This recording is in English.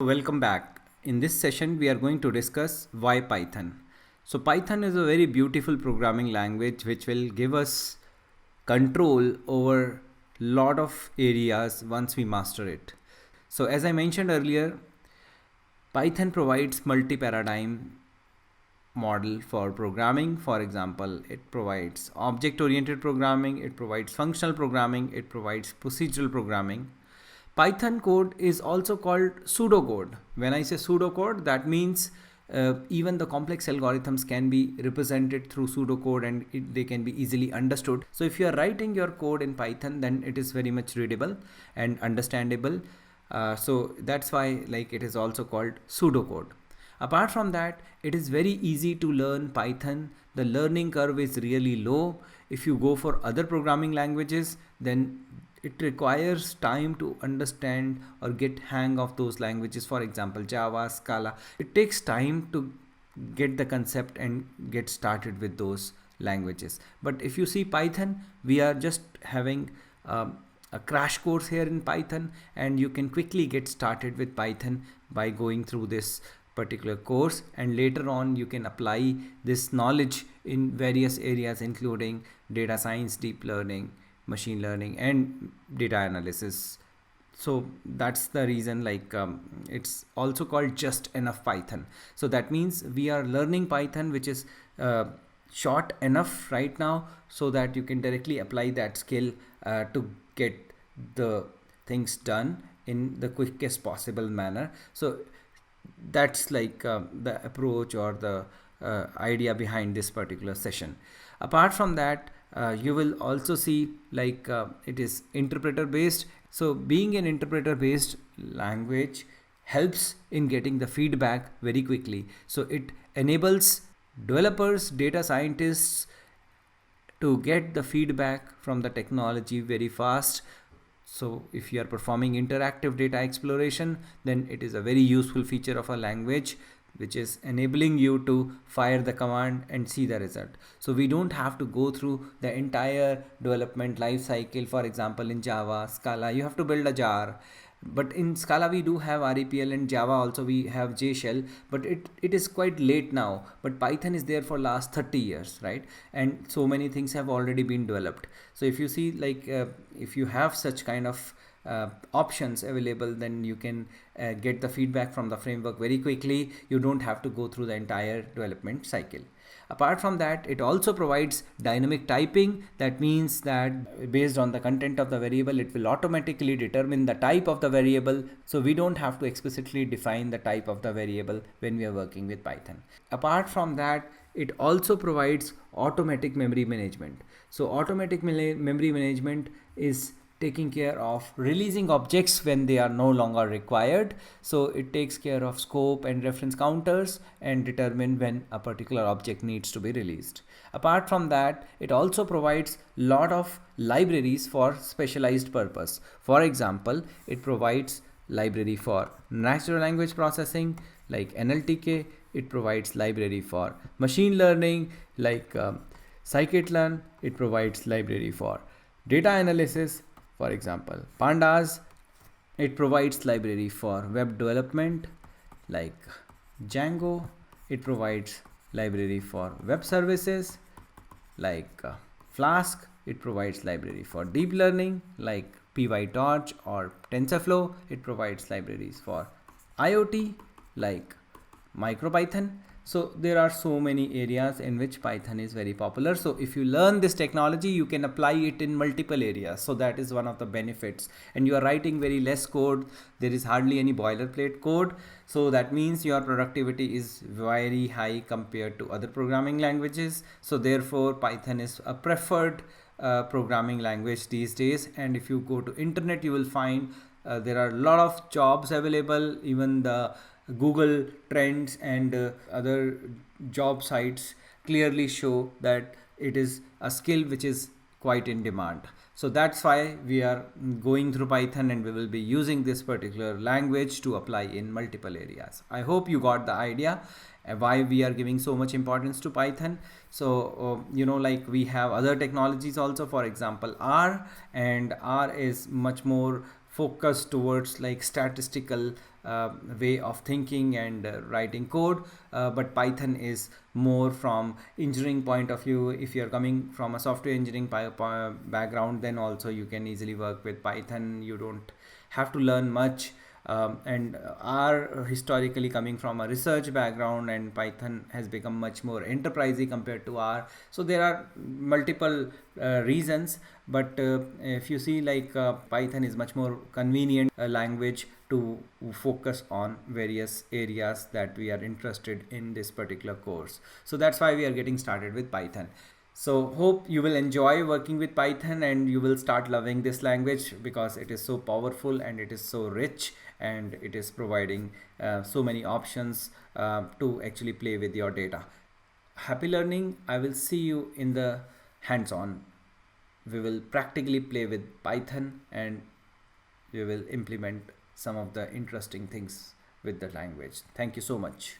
Welcome back. In this session, we are going to discuss why Python. So, Python is a very beautiful programming language which will give us control over lot of areas once we master it. So, as I mentioned earlier, Python provides multi-paradigm model for programming. For example, it provides object-oriented programming, it provides functional programming, it provides procedural programming. Python code is also called pseudocode. When I say pseudocode, that means even the complex algorithms can be represented through pseudocode and they can be easily understood. So if you are writing your code in Python, then it is very much readable and understandable. So that's why it is also called pseudocode. Apart from that, it is very easy to learn Python. The learning curve is really low. If you go for other programming languages, then it requires time to understand or get hang of those languages. For example, Java, Scala. It takes time to get the concept and get started with those languages. But if you see Python, we are just having a crash course here in Python, and you can quickly get started with Python by going through this particular course, and later on you can apply this knowledge in various areas including data science, deep learning, machine learning, and data analysis. So that's the reason it's also called just enough Python. So that means we are learning Python which is short enough right now so that you can directly apply that skill to get the things done in the quickest possible manner. So that's the approach or the idea behind this particular session. Apart from that, you will also see it is interpreter based. So being an interpreter based language helps in getting the feedback very quickly. So it enables developers, data scientists to get the feedback from the technology very fast. So if you are performing interactive data exploration, then it is a very useful feature of a language which is enabling you to fire the command and see the result. So we don't have to go through the entire development life cycle. For example, in Java, Scala, you have to build a jar. But in Scala we do have REPL, and Java also we have JShell, but it is quite late now. But Python is there for last 30 years, right? And so many things have already been developed. So if you see if you have such kind of options available, then you can get the feedback from the framework very quickly. You don't have to go through the entire development cycle. Apart from that, it also provides dynamic typing. That means that based on the content of the variable, it will automatically determine the type of the variable. So we don't have to explicitly define the type of the variable when we are working with Python. Apart from that, it also provides automatic memory management. So automatic memory management is taking care of releasing objects when they are no longer required. So it takes care of scope and reference counters and determine when a particular object needs to be released. Apart from that, it also provides lot of libraries for specialized purpose. For example, it provides library for natural language processing like NLTK. It provides library for machine learning like scikit-learn. It provides library for data analysis, for example pandas. It provides library for web development like Django. It provides library for web services like Flask. It provides library for deep learning like PyTorch or TensorFlow. It provides libraries for IoT like MicroPython. So there are so many areas in which Python is very popular. So if you learn this technology, you can apply it in multiple areas. So that is one of the benefits. And you are writing very less code. There is hardly any boilerplate code. So that means your productivity is very high compared to other programming languages. So therefore, Python is a preferred programming language these days. And if you go to internet, you will find there are a lot of jobs available. Even the Google Trends and other job sites clearly show that it is a skill which is quite in demand. So that's why we are going through Python, and we will be using this particular language to apply in multiple areas. I hope you got the idea why we are giving so much importance to Python. So we have other technologies also, for example R, and R is much more focused towards like statistical way of thinking and writing code, but Python is more from engineering point of view. If you're coming from a software engineering background, then also you can easily work with Python. You don't have to learn much, and are historically coming from a research background, and Python has become much more enterprisey compared to R. So there are multiple reasons, but if you see, like Python is much more convenient language to focus on various areas that we are interested in this particular course. So that's why we are getting started with Python. So hope you will enjoy working with Python and you will start loving this language, because it is so powerful and it is so rich, and it is providing so many options to actually play with your data. Happy learning. I will see you in the hands-on. We will practically play with Python and we will implement some of the interesting things with the language. Thank you so much.